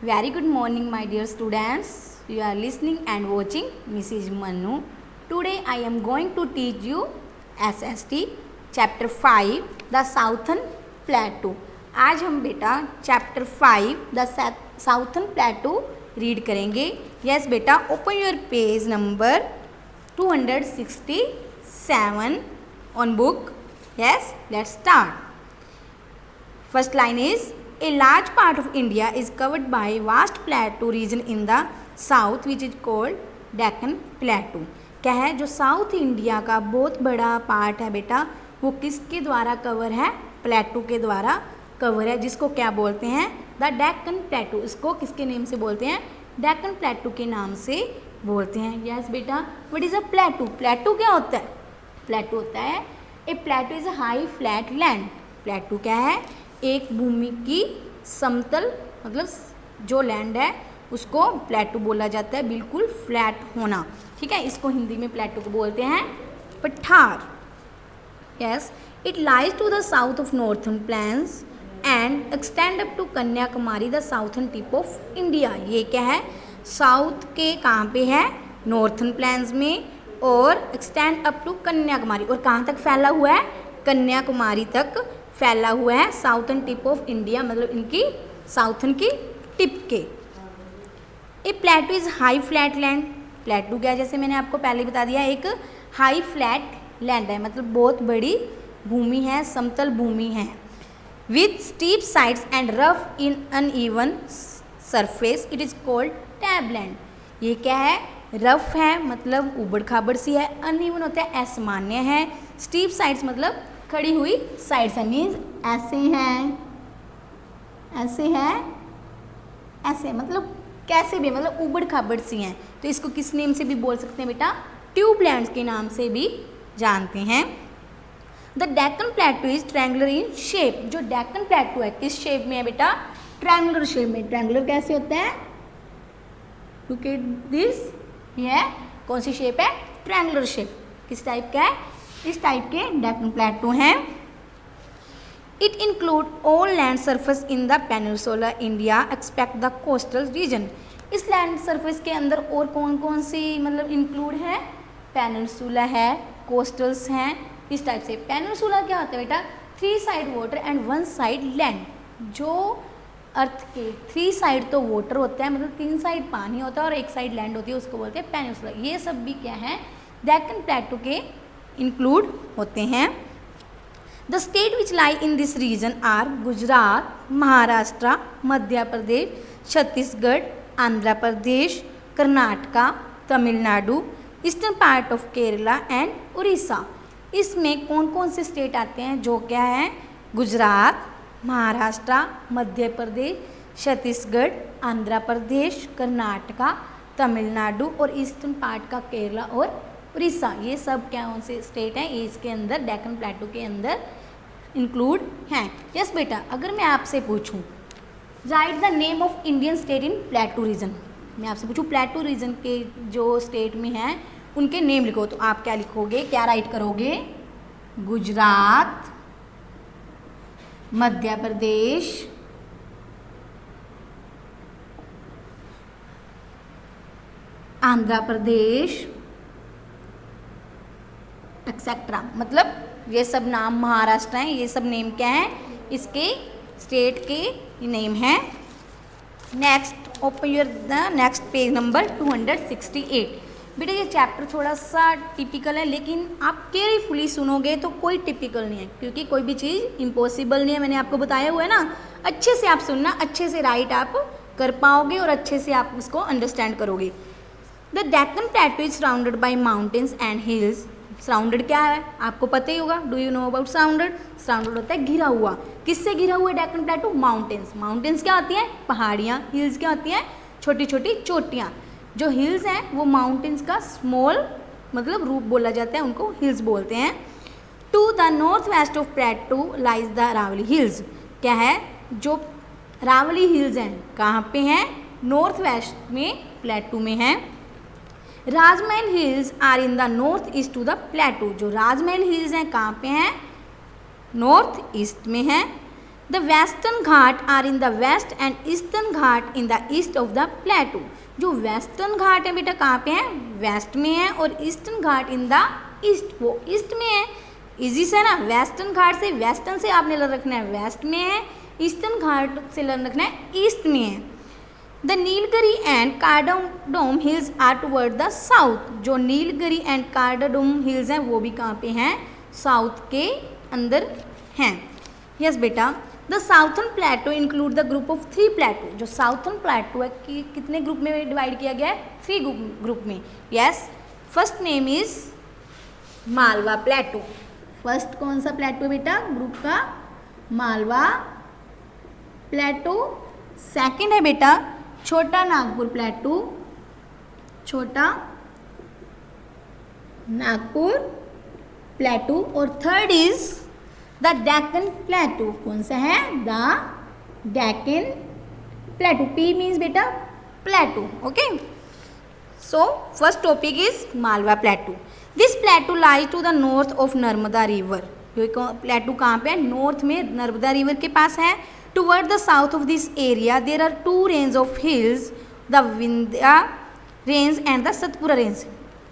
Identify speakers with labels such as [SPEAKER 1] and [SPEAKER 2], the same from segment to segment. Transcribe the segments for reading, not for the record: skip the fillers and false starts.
[SPEAKER 1] Very good morning, my dear students. You are listening and watching Mrs. Manu. Today I am going to teach you SST Chapter 5 The Southern Plateau. आज हम बेटा Chapter 5 The Southern Plateau read करेंगे. Yes बेटा, open your page number 267 on book. Yes, let's start. First line is, a large part of India is covered by vast plateau region in the south which is called Deccan Plateau. क्या है, जो south India का बहुत बड़ा part है बेटा, वो किसके द्वारा कवर है? प्लेटू के द्वारा कवर है, जिसको क्या बोलते हैं? द डेक्कन प्लेटू. इसको किसके नेम से बोलते हैं? डेक्कन प्लेटू के नाम से बोलते हैं. यस बेटा, व्हाट इज अ प्लेटू? प्लेटू क्या होता है? प्लेटू होता है, a plateau is a high flat land. Plateau क्या है? एक भूमि की समतल, मतलब जो लैंड है उसको प्लेटू बोला जाता है, बिल्कुल फ्लैट होना. ठीक है, इसको हिंदी में प्लेटू को बोलते हैं पठार. Yes, it lies to the south of northern plains and extend up to Kanyakumari the southern tip of India. ये क्या है? साउथ के कहाँ पे है? नॉर्थर्न प्लेन्स में, और एक्सटेंड अप टू कन्याकुमारी, और कहाँ तक फैला हुआ है? कन्याकुमारी तक फैला हुआ है. साउथर्न टिप ऑफ इंडिया मतलब इनकी साउथर्न की टिप के. A plateau is high flat land. Plateau क्या, जैसे मैंने आपको पहले बता दिया, एक हाई फ्लैट लैंड है, मतलब बहुत बड़ी भूमि है, समतल भूमि है. With steep sides and rough in uneven surface it is called tableland. ये क्या है? रफ है मतलब उबड़ खाबड़ सी है, अनइवन होता है असामान्य है, स्टीप साइड्स मतलब खड़ी हुई साइड्स है, मीन्स ऐसे हैं, ऐसे है, ऐसे मतलब कैसे भी, मतलब उबड़ खाबड़ सी हैं. तो इसको किस नेम से भी बोल सकते हैं बेटा? ट्यूबलैंड्स के नाम से भी जानते हैं. The Deccan प्लेटू is triangular in shape. जो डेक्कन प्लेटू है किस शेप में है बेटा? ट्रायंगुलर शेप में. ट्रायंगुलर कैसे होता है? Look at this. ये कौन सी शेप है? Triangular shape. किस टाइप का है? इस टाइप के डेक्कन प्लेटू हैं. It include all land surface in the peninsula India accept the coastal region. इस लैंड सरफेस के अंदर और कौन कौन सी मतलब इंक्लूड है? पेनिनसुला है, कोस्टल्स हैं, इस टाइप से. पेनिनसुला क्या होता है बेटा? 3 side water and 1 side land. जो अर्थ के 3 साइड तो वाटर होता है, मतलब 3 साइड पानी होता है और 1 साइड लैंड होती है, उसको बोलते हैं पेनिनसुला. ये सब भी क्या है? डेक्कन प्लेटू के इंक्लूड होते हैं. The state which lie in this region are Gujarat, Maharashtra, Madhya Pradesh, Chhattisgarh, Andhra Pradesh, Karnataka, Tamil Nadu, eastern part of Kerala and Orissa. इसमें कौन कौन से स्टेट आते हैं? जो क्या है? गुजरात, महाराष्ट्र, मध्य प्रदेश, छत्तीसगढ़, आंध्र प्रदेश, कर्नाटका, तमिलनाडु और ईस्टर्न पार्ट का केरला और उड़ीसा. ये सब क्या कौन से स्टेट हैं? ये इसके अंदर डेक्कन प्लेटू के अंदर इंक्लूड हैं. यस बेटा, अगर मैं आपसे पूछूं write the name of Indian state in plateau region, मैं आपसे पूछूं प्लेटू रीजन के जो स्टेट में हैं उनके नेम लिखो, तो आप क्या लिखोगे? क्या राइट करोगे? गुजरात, मध्य प्रदेश, आंध्र प्रदेश एक्सेट्रा. मतलब ये सब नाम महाराष्ट्र हैं, ये सब नेम क्या हैं? इसके स्टेट के नेम हैं. Next open your the next page number 268. बेटा ये चैप्टर थोड़ा सा टिपिकल है, लेकिन आप केयरफुली सुनोगे तो कोई टिपिकल नहीं है, क्योंकि कोई भी चीज़ इम्पॉसिबल नहीं है. मैंने आपको बताया हुआ है ना, अच्छे से आप सुनना, अच्छे से राइट आप कर पाओगे और अच्छे से आप उसको अंडरस्टैंड करोगे. The Deccan प्लेटू is surrounded by mountains and hills. Surrounded क्या है? आपको पता ही होगा. Do you know about surrounded? Surrounded होता है घिरा हुआ. किससे घिरा हुआ है डेक्कन प्लेटू? माउंटेन्स. माउंटेन्स क्या होती हैं? पहाड़ियाँ. हिल्स क्या होती हैं? छोटी छोटी चोटियाँ. जो हिल्स हैं वो माउंटेन्स का स्मॉल मतलब रूप बोला जाता है, उनको हिल्स बोलते हैं. To the north west of plateau lies the Aravalli hills. क्या है? जो अरावली हिल्स हैं कहाँ पे हैं? नॉर्थ वेस्ट में, प्लेटू में हैं. Rajmahal hills are in the north east to the plateau. जो राजमहल हिल्स हैं कहाँ पे हैं? नॉर्थ ईस्ट में हैं. The western Ghat are in the west and eastern Ghat in the east of the plateau. जो वेस्टर्न घाट है बेटा कहाँ पे है, वेस्ट में है, और eastern Ghat in the east, वो ईस्ट में है। इजी से ना, वेस्टर्न घाट से, वेस्टर्न से आपने लर्न रखना है वेस्ट में है, ईस्टर्न घाट से लर्न रखना है ईस्ट में है। The Nilgiri and Cardamom hills are toward the south. जो नीलगिरी एंड कार्डाडोम हिल्स हैं वो भी कहाँ पे हैं, साउथ के अंदर हैं। यस बेटा, the southern plateau include the group of 3 plateau. जो साउथर्न प्लेटो है कि कितने ग्रुप में डिवाइड किया गया है, 3 ग्रुप में। Yes, first name is Malwa plateau. First कौन सा प्लेटो बेटा ग्रुप का, मालवा प्लेटो। सेकंड है बेटा छोटा नागपुर प्लेटू, छोटा नागपुर प्लेटू। और third is the Deccan plateau. कौन सा है, the Deccan plateau. P means बेटा plateau. Okay, so first topic is Malwa plateau. This plateau lies to the north of Narmada river. Plateau कहाँ पे है, नॉर्थ में नर्मदा रिवर के पास है। Toward the south of this area, there are 2 ranges of hills, the Vindhya range and the Satpura range.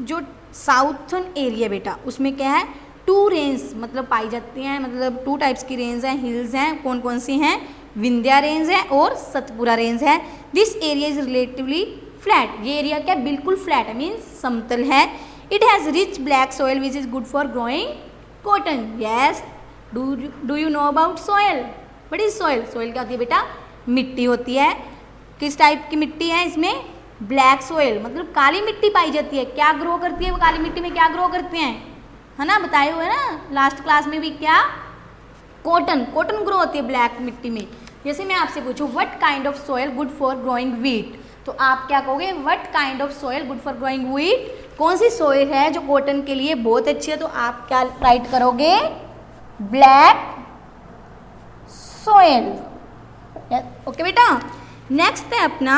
[SPEAKER 1] जो southern area बेटा उसमें क्या है, 2 रेंज मतलब पाई जाती हैं, मतलब 2 टाइप्स की रेंज हैं, हिल्स हैं। कौन कौन सी हैं, विंध्या रेंज है और सतपुरा रेंज है। This area is relatively flat. ये एरिया क्या बिल्कुल फ्लैट है, मीन्स समतल है। It has rich black soil which is good for growing cotton. Yes, do you know about soil? What is soil? Soil क्या होती है बेटा, मिट्टी होती है। किस टाइप की मिट्टी है इसमें, ब्लैक सॉइल, मतलब काली मिट्टी पाई जाती है। क्या ग्रो करती है वो काली मिट्टी में, क्या ग्रो करते हैं, है ना, बताए हुए ना लास्ट क्लास में भी, क्या, कॉटन। कॉटन ग्रो होती है ब्लैक मिट्टी में। जैसे मैं आपसे पूछूं what kind of soil good for growing wheat, तो आप क्या कहोगे, what kind of soil good for growing wheat. कौन सी सॉइल है जो कॉटन के लिए बहुत अच्छी है, तो आप क्या राइट करोगे, ब्लैक सोयल। ओके बेटा, नेक्स्ट है अपना,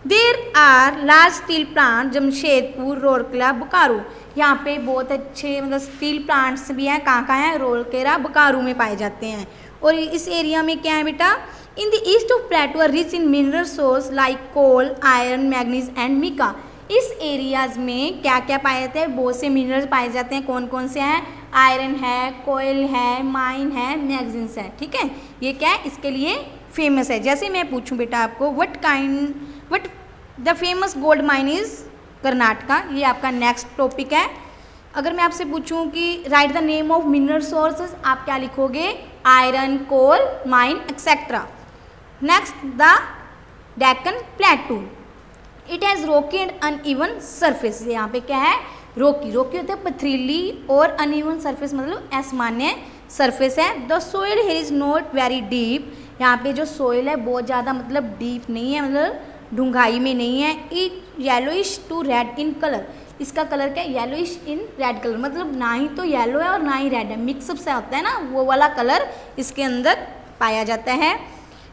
[SPEAKER 1] there are large steel plant Jamshedpur, Rourkela, Bokaro. यहाँ पे बहुत अच्छे मतलब स्टील प्लांट्स भी हैं, कहाँ कहाँ हैं, रोरकेला, बोकारो में पाए जाते हैं। और इस एरिया में क्या है बेटा, in the east of plateau are rich in mineral source like coal, iron, manganese and mica. इस एरियाज में क्या क्या पाए जाते हैं, बहुत से मिनरल्स पाए जाते हैं। कौन कौन से हैं, आयरन है, कोयल है, माइन है, मैग्नीज है। ठीक है, ये क्या है, इसके लिए फेमस है। जैसे मैं पूछूं बेटा आपको, what the famous gold mine is Karnataka, ये आपका नेक्स्ट टॉपिक है। अगर मैं आपसे पूछूं कि write the name of mineral sources, आप क्या लिखोगे, iron, coal, mine etcetera. Next the Deccan plateau, it has rocky and uneven surface. यहाँ पे क्या है, रॉकी, रॉकी होता है पथरीली, और अनइवन सरफेस मतलब असामान्य सरफेस है। The soil here is not very deep, यहाँ पे जो सोइल है बहुत ज़्यादा मतलब डीप नहीं है, मतलब ढूंढाई में नहीं है। It yellowish to red in colour, इसका कलर क्या है, येलोइश इन रेड कलर, मतलब ना ही तो येलो है और ना ही रेड है, मिक्सअप से होता है ना, वो वाला कलर इसके अंदर पाया जाता है।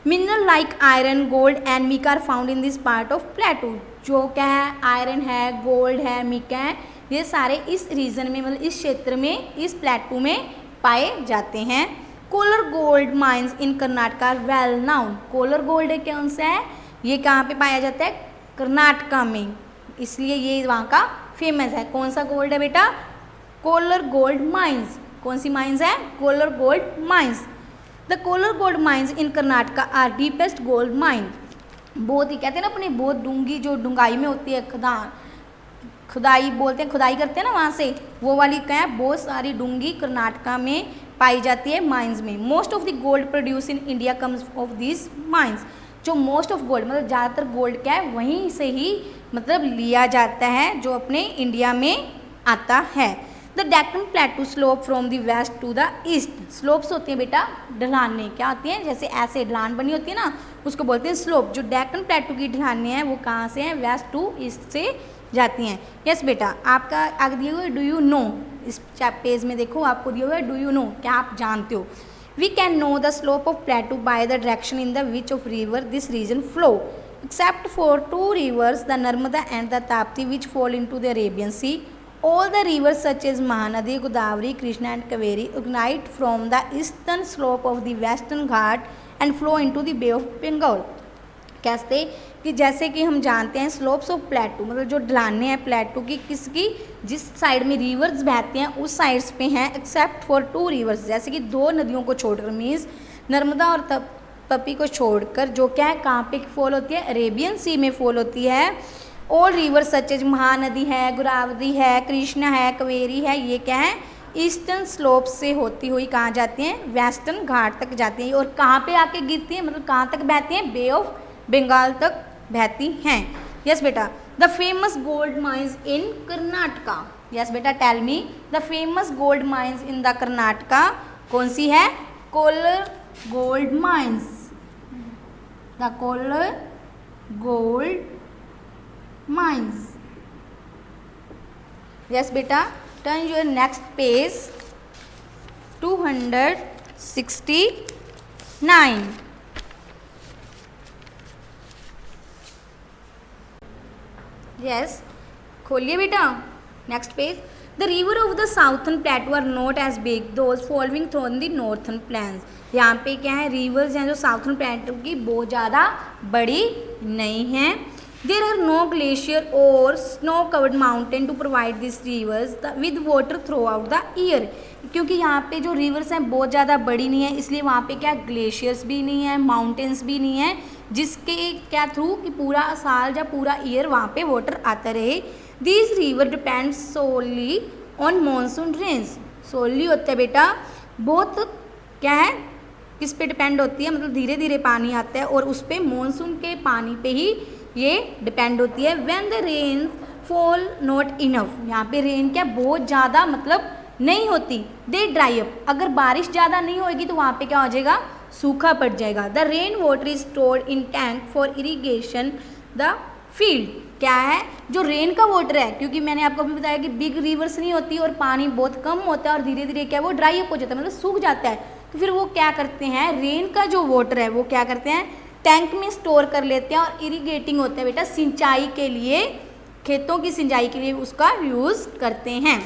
[SPEAKER 1] Mineral like iron, gold and mica are found in this part of plateau. जो क्या है, आयरन है, गोल्ड है, मिका है, ये सारे इस रीजन में मतलब इस क्षेत्र में, इस प्लेटू में पाए जाते हैं। Kolar gold mines in Karnataka well known. Kolar gold कौन सा है, ये कहाँ पे पाया जाता है, कर्नाटका में, इसलिए ये वहाँ का फेमस है। कौन सा गोल्ड है बेटा, कोलर गोल्ड माइंस। कौन सी माइंस है, Kolar gold mines. The Kolar gold mines in Karnataka are deepest gold mine. बहुत ही कहते हैं ना अपने, बहुत डूंगी, जो डूंगाई में होती है, खुदाई बोलते हैं, खुदाई करते हैं ना वहाँ से, वो वाली क्या है, बहुत सारी डूंगी कर्नाटका में पाई जाती है माइंस में। Most of the gold produce in India comes of this mines. जो मोस्ट ऑफ गोल्ड मतलब ज़्यादातर गोल्ड क्या है, वहीं से ही मतलब लिया जाता है, जो अपने इंडिया में आता है। The Deccan plateau slope from the west to the east. Slopes होती हैं बेटा, ढलानें, क्या होती हैं, जैसे ऐसे ढलान बनी होती है ना, उसको बोलते हैं स्लोप। जो डेक्कन प्लेटू की ढलानें हैं वो कहाँ से हैं, वेस्ट टू ईस्ट से जाती हैं। यस बेटा, आपका आगे दिए हुए डू यू नो, इस पेज में देखो आपको दिया हुआ है डू यू नो, क्या आप जानते हो। We can know the slope of plateau by the direction in the which of river this region flow, except for 2 rivers, the Narmada and the Tapti, which fall into the Arabian sea All the rivers such as Mahanadi, Godavari, Krishna and Kaveri originate from the eastern slope of the western Ghat and flow into the Bay of Bengal. कैसे कि जैसे कि हम जानते हैं slopes of प्लेटू मतलब जो ढलाने हैं प्लेटू की किसकी जिस साइड में रिवर्स बहते हैं उस साइड्स पे हैं एक्सेप्ट फॉर 2 रिवर्स, जैसे कि 2 नदियों को छोड़कर मीन्स नर्मदा और तपी को छोड़कर, जो क्या है कहाँ पे फॉल होती है, अरेबियन सी में फॉल होती है। All rivers such as Mahanadi है, गोदावरी है, कृष्णा है, कावेरी है, ये क्या है ईस्टर्न स्लोप से होती हुई कहाँ जाती हैं, वेस्टर्न घाट तक जाती हैं। और कहाँ पे आके गिरती हैं मतलब कहाँ तक बहती हैं, बे ऑफ बंगाल तक बहती हैं। यस बेटा, the famous gold mines in Karnataka. Yes बेटा, tell me the famous gold mines in the Karnataka कौन सी है, Kolar gold mines, the Kolar gold mines. Yes बेटा, turn your next page 269। Yes, खोलिए बेटा next page. The river of the southern plateau are not as big those following through the northern plains. यहाँ पे क्या है रिवर्स हैं जो साउथर्न प्लेटू की बहुत ज़्यादा बड़ी नहीं हैं। देर आर नो ग्लेशियर और snow covered mountain to provide this rivers with water throughout the year. क्योंकि यहाँ पे जो रिवर्स हैं बहुत ज़्यादा बड़ी नहीं है इसलिए वहाँ पे क्या ग्लेशियर्स भी नहीं है, माउंटेन्स भी नहीं है जिसके क्या थ्रू कि पूरा साल या पूरा ईयर वहाँ पे वाटर आता रहे। This river depend solely on monsoon rains. Solely होता है बेटा बहुत क्या है किस पे डिपेंड होती है, मतलब धीरे धीरे पानी आता है और उस पर मानसून के पानी पे ही ये डिपेंड होती है। When the rain fall not enough, यहाँ पे रेन क्या बहुत ज़्यादा मतलब नहीं होती, दे ड्राई अप, अगर बारिश ज़्यादा नहीं होगी तो वहाँ पे क्या हो जाएगा, सूखा पड़ जाएगा। The rain water is stored in tank for irrigation the field. क्या है जो रेन का वाटर है, क्योंकि मैंने आपको अभी बताया कि बिग रिवर्स नहीं होती और पानी बहुत कम होता है और धीरे धीरे क्या वो ड्राई अप हो जाता है मतलब सूख जाता है, तो फिर वो क्या करते हैं रेन का जो वाटर है वो क्या करते हैं टैंक में स्टोर कर लेते हैं और इरीगेटिंग होते हैं बेटा सिंचाई के लिए, खेतों की सिंचाई के लिए उसका यूज़ करते हैं।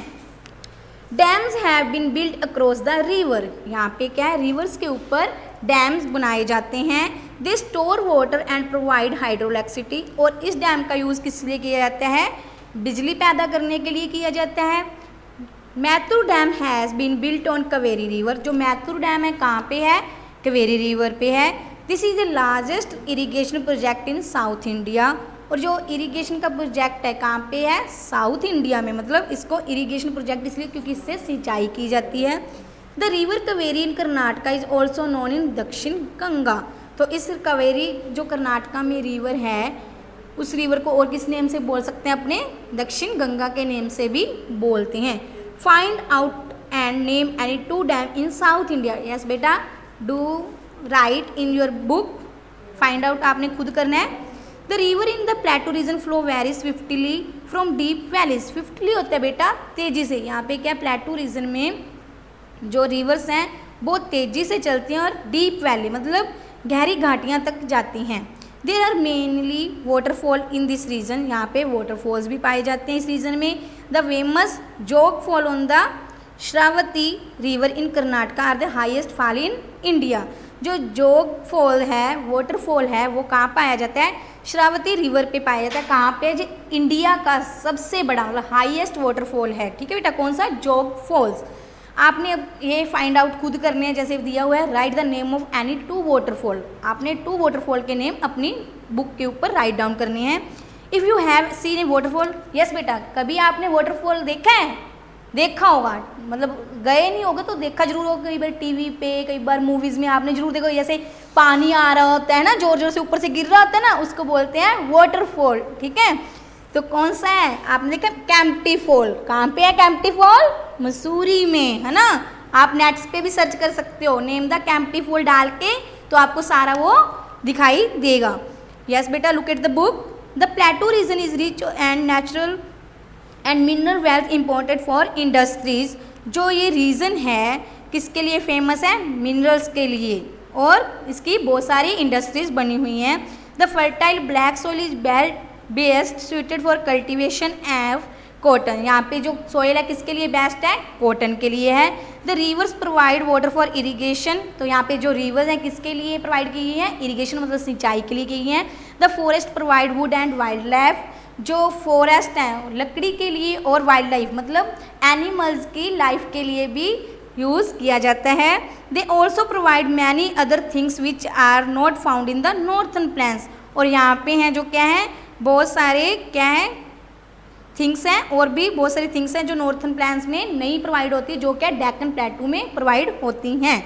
[SPEAKER 1] Dams have been built across the river, यहाँ पे क्या है रिवर्स के ऊपर डैम्स बनाए जाते हैं। They store water and provide hydroelectricity, और इस डैम का यूज़ किस लिए किया जाता है, बिजली पैदा करने के लिए किया जाता है। Mettur dam has been built on Kaveri river, जो मैथुर डैम है कहाँ पे है, कावेरी रिवर पे है। This is the largest irrigation project in south India, और जो इरीगेशन का प्रोजेक्ट है कहाँ पे है, साउथ इंडिया में, मतलब इसको इरीगेशन प्रोजेक्ट इसलिए क्योंकि इससे सिंचाई की जाती है। The river Kaveri in Karnataka is also known in दक्षिण गंगा, तो इस कावेरी जो कर्नाटका में रिवर है उस रिवर को और किस नेम से बोल सकते हैं, अपने दक्षिण गंगा के नेम से भी बोलते हैं। Find out and name any 2 dam in south India. Yes बेटा, do write in your book, find out आपने खुद करना है। The river in the plateau region flow very swiftly from deep valleys, swiftly होता है बेटा तेजी से, यहाँ पे क्या प्लेटू रीजन में जो रिवर्स हैं बहुत तेजी से चलती हैं और डीप वैली मतलब गहरी घाटियाँ तक जाती हैं। There are mainly waterfall in this region, यहाँ पे वाटरफॉल्स भी पाए जाते हैं इस रीजन में। The famous Jog fall on the Sharavathi river in Karnataka are the highest fall in India. जो जोग फॉल है वाटरफॉल है वो कहाँ पाया जाता है, श्रावती रिवर पे पाया जाता है। कहाँ पे, जो इंडिया का सबसे बड़ा मतलब हाईएस्ट वाटरफॉल है, ठीक है बेटा, कौन सा, जोग फॉल्स। आपने अब ये फाइंड आउट खुद करने हैं, जैसे दिया हुआ है write the name of any 2 waterfall, आपने 2 वाटरफॉल के नेम अपनी बुक के ऊपर राइट डाउन करने हैं। If you have seen A waterfall, yes बेटा, कभी आपने वाटरफॉल देखा है, देखा होगा, मतलब गए नहीं होगा तो देखा जरूर होगा, कई बार टीवी पे, कई बार मूवीज़ में आपने जरूर देखा, जैसे पानी आ रहा होता है ना, जोर जोर से ऊपर से गिर रहा होता है ना, उसको बोलते हैं वाटरफॉल, ठीक है। तो कौन सा है, आपने देखा कैंपटी फॉल, कहाँ पे है कैंपटी फॉल, मसूरी में, है ना। आप नेट्स पे भी सर्च कर सकते हो, नेम द कैंपटी फॉल डाल के, तो आपको सारा वो दिखाई देगा। यस बेटा, look at the book. The plateau region is rich and natural and mineral wealth imported for industries, जो ये रीजन है किसके लिए फेमस है, मिनरल्स के लिए, और इसकी बहुत सारी इंडस्ट्रीज बनी हुई हैं। The fertile black soil is best suited for cultivation of cotton. यहाँ पे जो सोयल है किसके लिए बेस्ट है? कॉटन के लिए है। The reverse provide water for irrigation, तो यहाँ पे जो रिवर्स हैं किसके लिए प्रोवाइड की गई है? इरिगेशन मतलब सिंचाई के लिए की गई हैं। The forest provide wood and wild life, जो फॉरेस्ट हैं लकड़ी के लिए और वाइल्ड लाइफ मतलब एनिमल्स की लाइफ के लिए भी यूज़ किया जाता है। They also provide many other things which are not found in the northern plains, और यहाँ पे हैं जो क्या है, बहुत सारे क्या हैं, थिंग्स हैं, और भी बहुत सारी थिंग्स हैं जो नॉर्थन प्लेन्स में नहीं प्रोवाइड होती, जो क्या डेक्कन प्लेटू में प्रोवाइड होती हैं।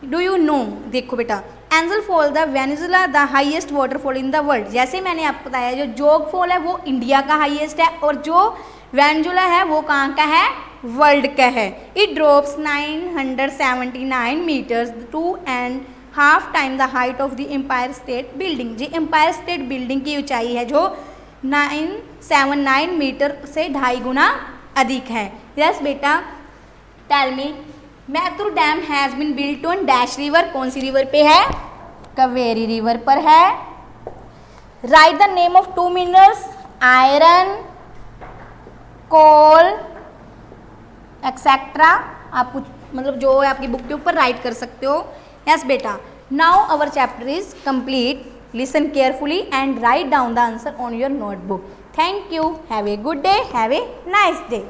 [SPEAKER 1] डू यू नो, देखो बेटा, angel fall the Venezuela the highest waterfall in the world, जैसे मैंने आपको बताया जो जोग फॉल है वो इंडिया का हाईएस्ट है, और जो वेनेजुला है वो कहाँ का है? वर्ल्ड का है। It drops 979 metres 2.5 time the height of the Empire State Building, जी एम्पायर स्टेट बिल्डिंग की ऊंचाई है जो 979 मीटर से 2.5 गुना अधिक है। यस बेटा, tell me, Mettur dam has been built on dash river, कौन सी रिवर पे है? कावेरी रिवर पर है। Write the name of 2 minerals, iron, coal etcetera, आप कुछ मतलब जो है आपकी बुक के ऊपर राइट कर सकते हो। यस बेटा, now our chapter is complete, listen carefully and write down the answer on your notebook. Thank you. Have a good day. Have a nice day.